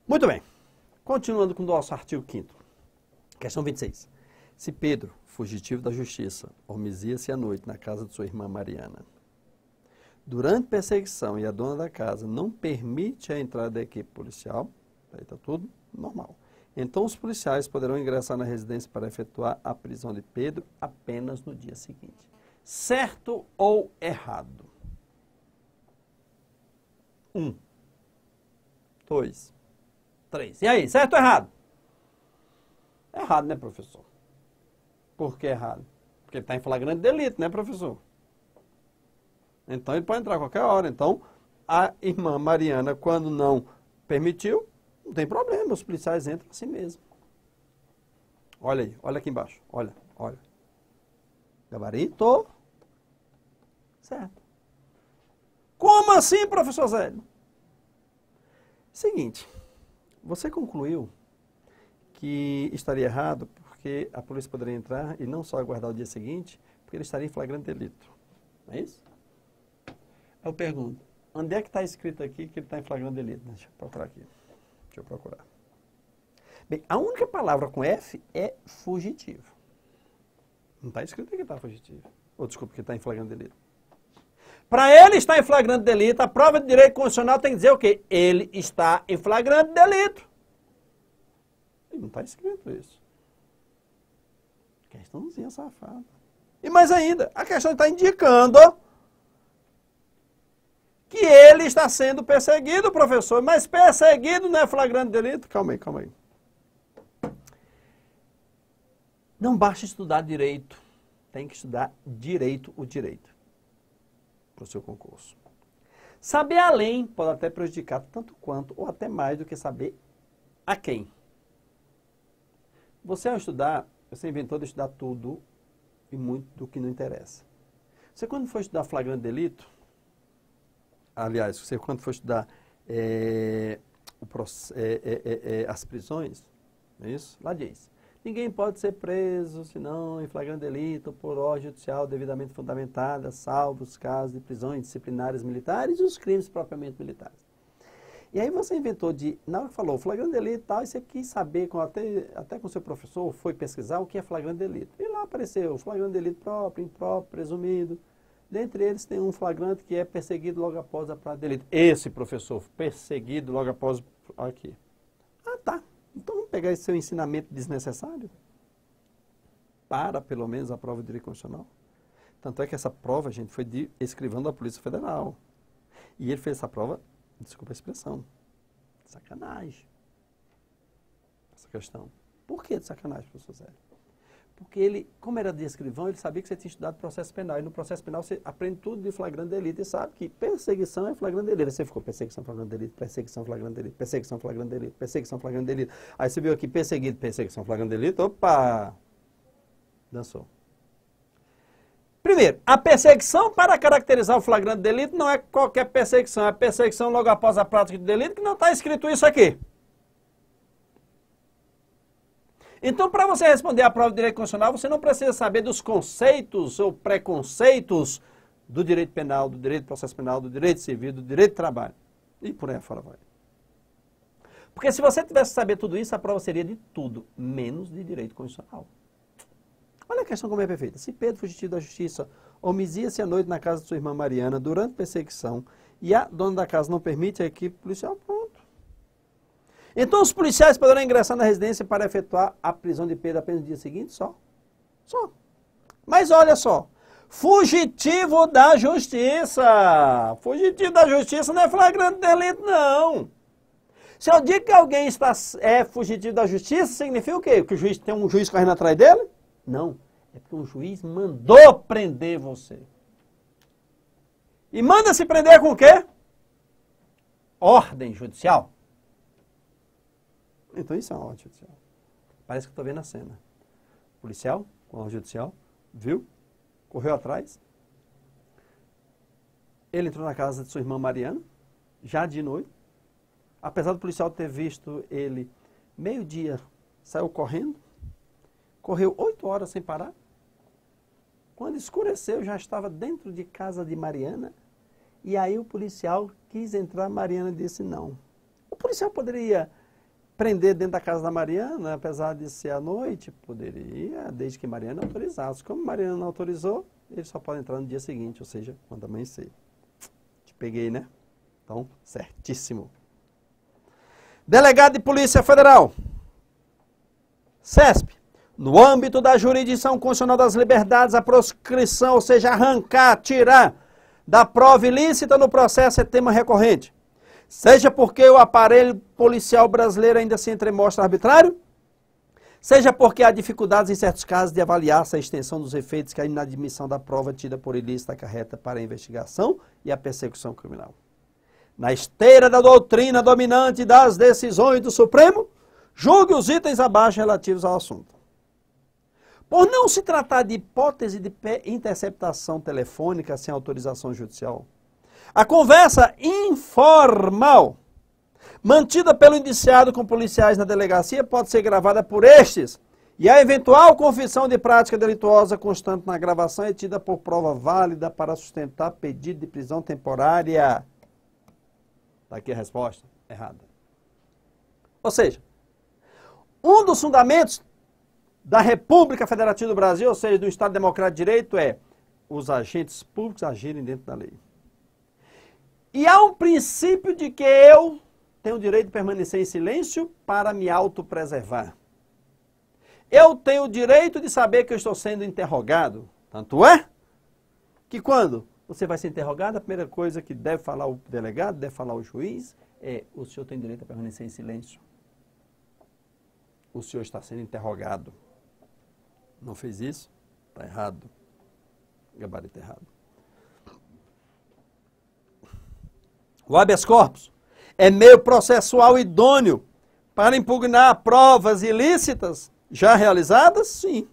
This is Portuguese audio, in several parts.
Muito bem. Continuando com o nosso artigo 5º. Questão 26. Se Pedro, fugitivo da justiça, hominia-se à noite na casa de sua irmã Mariana, durante perseguição e a dona da casa não permite a entrada da equipe policial, aí está tudo normal. Então os policiais poderão ingressar na residência para efetuar a prisão de Pedro apenas no dia seguinte. Certo ou errado? 1, 2, 3. E aí, certo ou errado? Errado, né, professor? Por que errado? Porque ele está em flagrante delito, né, professor? Então ele pode entrar a qualquer hora. Então a irmã Mariana, quando não permitiu, não tem problema, os policiais entram assim mesmo. Olha aí, olha aqui embaixo, olha. Gabarito. Certo. Como assim, professor Zélio? Seguinte, você concluiu que estaria errado porque a polícia poderia entrar e não só aguardar o dia seguinte, porque ele estaria em flagrante delito. Não é isso? Eu pergunto, onde é que está escrito aqui que ele está em flagrante delito? Deixa eu procurar aqui. Deixa eu procurar. Bem, a única palavra com F é fugitivo. Não está escrito aqui que está fugitivo. Ou desculpa, que está em flagrante delito. Para ele estar em flagrante delito, a prova de direito constitucional tem que dizer o quê? Ele está em flagrante delito. E não está escrito isso. Questãozinha safada. E mais ainda, a questão está indicando que ele está sendo perseguido, professor. Mas perseguido não é flagrante delito? Calma aí. Não basta estudar direito. Tem que estudar o direito para o seu concurso. Saber além pode até prejudicar tanto quanto ou até mais do que saber a quem. Você ao estudar, você inventou de estudar tudo e muito do que não interessa. Você quando for estudar flagrante delito, aliás, você quando for estudar as prisões, não é isso? Lá diz, ninguém pode ser preso senão em flagrante delito por ordem judicial devidamente fundamentada, salvo os casos de prisões disciplinares militares e os crimes propriamente militares. E aí você inventou de, na hora que falou flagrante delito e tal, e você quis saber, até com o seu professor, foi pesquisar o que é flagrante delito. E lá apareceu flagrante delito próprio, impróprio, presumido. Dentre eles tem um flagrante que é perseguido logo após a prática de delito. Esse professor, perseguido logo após... Aqui. Ah, tá. Então vamos pegar esse seu ensinamento desnecessário para, pelo menos, a prova de direito constitucional. Tanto é que essa prova, gente, foi de escrivão da Polícia Federal. E ele fez essa prova, desculpa a expressão, de sacanagem. Essa questão. Por que de sacanagem, professor Zélio? Porque ele, como era de escrivão, ele sabia que você tinha estudado processo penal. E no processo penal você aprende tudo de flagrante delito e sabe que perseguição é flagrante delito. Aí você ficou perseguição, flagrante delito, perseguição, flagrante delito, perseguição, flagrante delito, perseguição, flagrante delito. Aí você viu aqui perseguido, perseguição, flagrante delito, opa! Dançou. Primeiro, a perseguição para caracterizar o flagrante delito não é qualquer perseguição, é a perseguição logo após a prática de delito que não está escrito isso aqui. Então, para você responder à prova de direito constitucional, você não precisa saber dos conceitos ou preconceitos do direito penal, do direito de processo penal, do direito civil, do direito de trabalho. E por aí afora vai. Porque se você tivesse que saber tudo isso, a prova seria de tudo, menos de direito constitucional. Olha a questão como é perfeita. Se Pedro, fugitivo da justiça, hominia-se à noite na casa de sua irmã Mariana durante perseguição e a dona da casa não permite a equipe policial, pronto. Então os policiais poderão ingressar na residência para efetuar a prisão de Pedro apenas no dia seguinte? Só. Mas olha só, fugitivo da justiça. Fugitivo da justiça não é flagrante delito, não. Se eu digo que alguém é fugitivo da justiça, significa o quê? Que o juiz tem um juiz correndo atrás dele? Não. É porque um juiz mandou prender você. E manda se prender com o quê? Ordem judicial. Então isso é uma ordem judicial. Parece que eu estou vendo a cena. Policial, com a ordem judicial, viu? Correu atrás. Ele entrou na casa de sua irmã Mariana, já de noite. Apesar do policial ter visto ele meio-dia, saiu correndo. Correu 8 horas sem parar. Quando escureceu, já estava dentro de casa de Mariana. E aí o policial quis entrar, Mariana disse não. O policial poderia prender dentro da casa da Mariana, apesar de ser à noite? Poderia, desde que Mariana autorizasse. Como Mariana não autorizou, ele só pode entrar no dia seguinte, ou seja, quando amanhecer. Te peguei, né? Então, certíssimo. Delegado de Polícia Federal, CESP, no âmbito da jurisdição constitucional das liberdades, a proscrição, ou seja, arrancar, tirar da prova ilícita no processo é tema recorrente. Seja porque o aparelho policial brasileiro ainda se entremostra arbitrário, seja porque há dificuldades em certos casos de avaliar se a extensão dos efeitos que a inadmissão da prova tida por ilícita acarreta para a investigação e a persecução criminal. Na esteira da doutrina dominante das decisões do Supremo, julgue os itens abaixo relativos ao assunto. Por não se tratar de hipótese de interceptação telefônica sem autorização judicial, a conversa informal mantida pelo indiciado com policiais na delegacia pode ser gravada por estes e a eventual confissão de prática delituosa constante na gravação é tida por prova válida para sustentar pedido de prisão temporária. Está aqui a resposta errada. Ou seja, um dos fundamentos da República Federativa do Brasil, ou seja, do Estado Democrático de Direito, é os agentes públicos agirem dentro da lei. E há um princípio de que eu tenho o direito de permanecer em silêncio para me autopreservar. Eu tenho o direito de saber que eu estou sendo interrogado. Tanto é que quando você vai ser interrogado, a primeira coisa que deve falar o delegado, deve falar o juiz, é: o senhor tem direito a permanecer em silêncio. O senhor está sendo interrogado. Não fez isso? Está errado. Gabarito errado. O habeas corpus é meio processual idôneo para impugnar provas ilícitas já realizadas? Sim.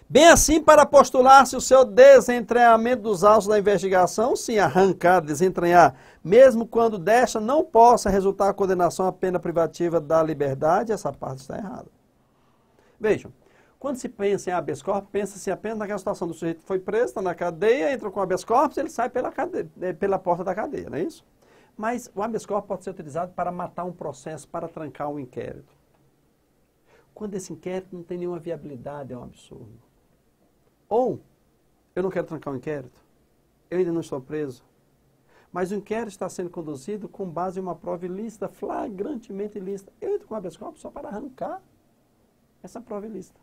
Bem assim, para postular-se o seu desentranhamento dos autos da investigação, sim, arrancar, desentranhar, mesmo quando desta não possa resultar a condenação à pena privativa da liberdade, essa parte está errada. Vejam, quando se pensa em habeas corpus, pensa-se apenas naquela situação do sujeito que foi preso, está na cadeia, entra com o habeas corpus, ele sai pela porta da cadeia, não é isso? Mas o habeas corpus pode ser utilizado para matar um processo, para trancar um inquérito. Quando esse inquérito não tem nenhuma viabilidade, é um absurdo. Ou, eu não quero trancar o inquérito, eu ainda não estou preso, mas o inquérito está sendo conduzido com base em uma prova ilícita, flagrantemente ilícita. Eu entro com o habeas corpus só para arrancar essa prova ilícita.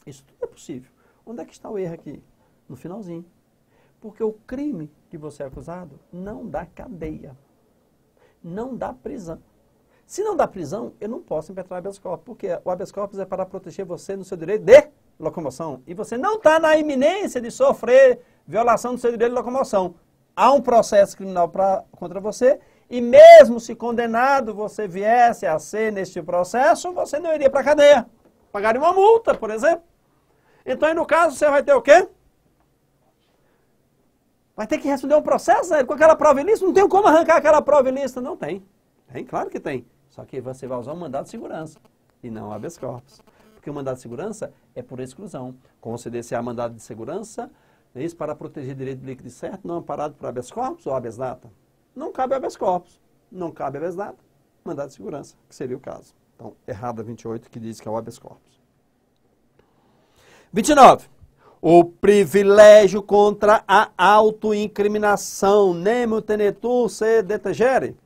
Isso tudo é possível. Onde é que está o erro aqui? No finalzinho. Porque o crime que você é acusado não dá cadeia, não dá prisão. Se não dá prisão, eu não posso impetrar o habeas corpus, porque o habeas corpus é para proteger você no seu direito de locomoção. E você não está na iminência de sofrer violação do seu direito de locomoção. Há um processo criminal contra você e mesmo se condenado você viesse a ser neste processo, você não iria para a cadeia. Pagaria uma multa, por exemplo. Então, aí, no caso, você vai ter o quê? Vai ter que responder um processo, né? Com aquela prova ilícita. Não tem como arrancar aquela prova ilícita. Não tem. Tem, claro que tem. Só que você vai usar um mandado de segurança e não habeas corpus. Porque o mandado de segurança é por exclusão. Conceder-se-á mandado de segurança, é isso, para proteger direito líquido e certo, não amparado por habeas corpus ou habeas data. Não cabe habeas corpus. Não cabe habeas data. Mandado de segurança, que seria o caso. Então, errado a 28, que diz que é o habeas corpus. 29. O privilégio contra a autoincriminação, nemo tenetur se detegere,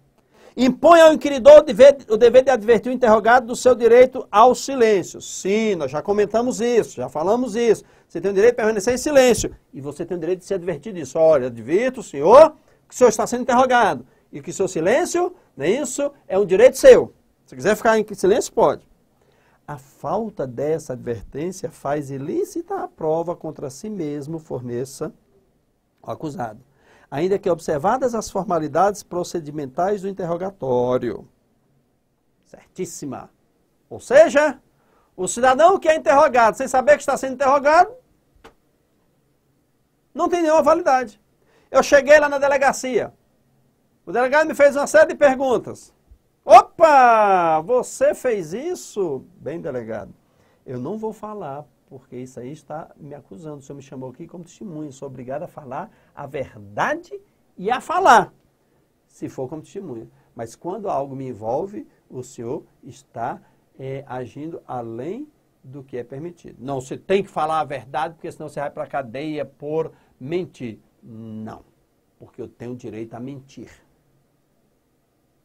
impõe ao inquiridor o dever de advertir o interrogado do seu direito ao silêncio. Sim, nós já comentamos isso, já falamos isso. Você tem o direito de permanecer em silêncio e você tem o direito de se advertir disso. Olha, advirto o senhor que o senhor está sendo interrogado e que o seu silêncio, não é isso, é um direito seu. Se quiser ficar em silêncio, pode. A falta dessa advertência faz ilícita a prova contra si mesmo forneça o acusado, ainda que observadas as formalidades procedimentais do interrogatório. Certíssima. Ou seja, o cidadão que é interrogado sem saber que está sendo interrogado, não tem nenhuma validade. Eu cheguei lá na delegacia, o delegado me fez uma série de perguntas. Opa, você fez isso? Bem, delegado, eu não vou falar, porque isso aí está me acusando. O senhor me chamou aqui como testemunha, sou obrigado a falar a verdade e a falar, se for como testemunha. Mas quando algo me envolve, o senhor está agindo além do que é permitido. Não, você tem que falar a verdade, porque senão você vai para a cadeia por mentir. Não, porque eu tenho direito a mentir.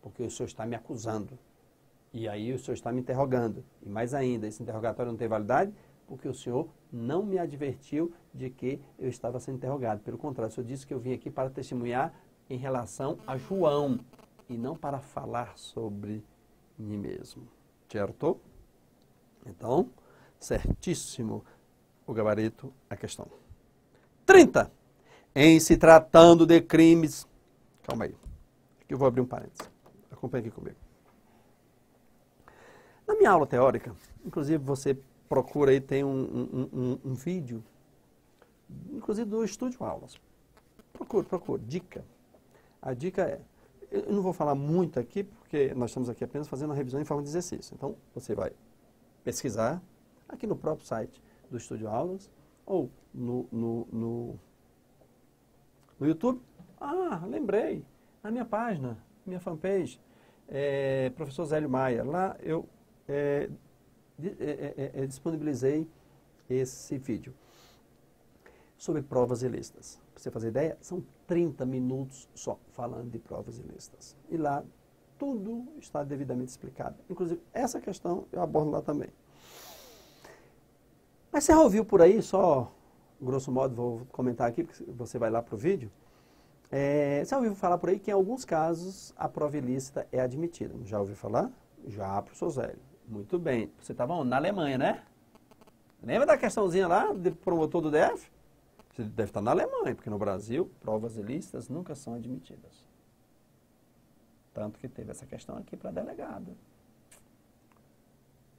Porque o senhor está me acusando. E aí o senhor está me interrogando. E mais ainda, esse interrogatório não tem validade porque o senhor não me advertiu de que eu estava sendo interrogado. Pelo contrário, o senhor disse que eu vim aqui para testemunhar em relação a João e não para falar sobre mim mesmo. Certo? Então, certíssimo o gabarito, a questão. 30. Em se tratando de crimes... Calma aí. Aqui eu vou abrir um parênteses. Acompanhe aqui comigo. Na minha aula teórica, inclusive você procura aí, tem um vídeo, inclusive do Estúdio Aulas. Procure. Dica. A dica é, eu não vou falar muito aqui, porque nós estamos aqui apenas fazendo uma revisão em forma de exercício. Então, você vai pesquisar aqui no próprio site do Estúdio Aulas ou no YouTube. Ah, lembrei, na minha página, minha fanpage, Professor Zélio Maia. Lá eu disponibilizei esse vídeo sobre provas ilícitas. Para você fazer ideia, são 30 minutos só falando de provas ilícitas. E lá tudo está devidamente explicado. Inclusive, essa questão eu abordo lá também. Mas você já ouviu por aí, só grosso modo, vou comentar aqui, porque você vai lá para o vídeo. Você já ouviu falar por aí que em alguns casos a prova ilícita é admitida. Já ouviu falar? Já, professor Zélio. Muito bem. Você estava na Alemanha, né? Lembra da questãozinha lá de promotor do DF? Você deve estar na Alemanha, porque no Brasil, provas ilícitas nunca são admitidas. Tanto que teve essa questão aqui para delegado.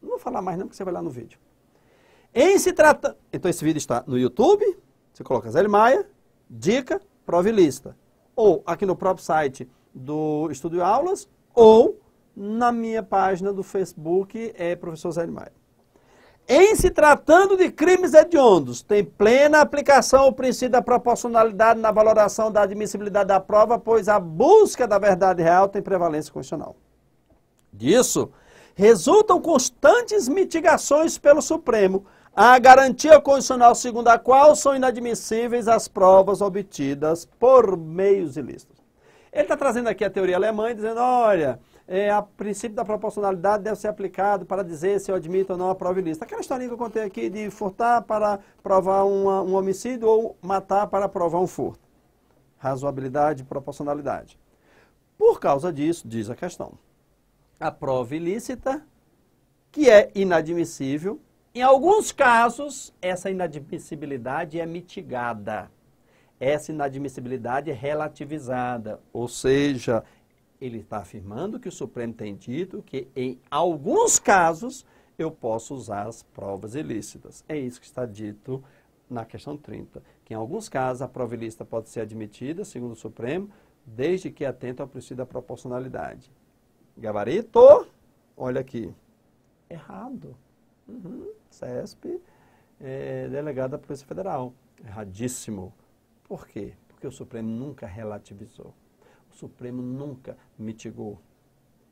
Não vou falar mais não, porque você vai lá no vídeo. Em se trata... Então esse vídeo está no YouTube, você coloca Zélio Maia, dica, prova ilícita. Ou aqui no próprio site do Estúdio Aulas, ou na minha página do Facebook, Professor Zélio Maia. Em se tratando de crimes hediondos, tem plena aplicação o princípio da proporcionalidade na valoração da admissibilidade da prova, pois a busca da verdade real tem prevalência constitucional. Disso, resultam constantes mitigações pelo Supremo, a garantia constitucional segundo a qual são inadmissíveis as provas obtidas por meios ilícitos. Ele está trazendo aqui a teoria alemã, dizendo, olha, a princípio da proporcionalidade deve ser aplicado para dizer se eu admito ou não a prova ilícita. Aquela historinha que eu contei aqui de furtar para provar um homicídio ou matar para provar um furto. Razoabilidade e proporcionalidade. Por causa disso, diz a questão, a prova ilícita, que é inadmissível, em alguns casos, essa inadmissibilidade é mitigada. Essa inadmissibilidade é relativizada, ou seja, ele está afirmando que o Supremo tem dito que, em alguns casos, eu posso usar as provas ilícitas. É isso que está dito na questão 30, que em alguns casos a prova ilícita pode ser admitida, segundo o Supremo, desde que atenta ao princípio da proporcionalidade. Gabarito, olha aqui, errado. CESP, delegado da Polícia Federal. Erradíssimo. Por quê? Porque o Supremo nunca relativizou. O Supremo nunca mitigou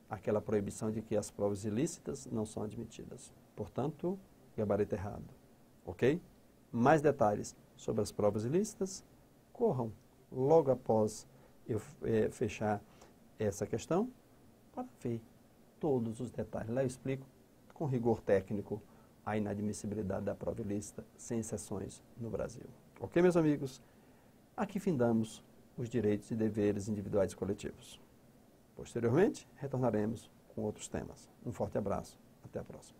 aquela proibição de que as provas ilícitas não são admitidas. Portanto, gabarito errado. Ok? Mais detalhes sobre as provas ilícitas, corram logo após eu fechar essa questão para ver todos os detalhes. Lá eu explico com rigor técnico a inadmissibilidade da prova ilícita sem exceções no Brasil. Ok, meus amigos? Aqui findamos os direitos e deveres individuais e coletivos. Posteriormente, retornaremos com outros temas. Um forte abraço. Até a próxima.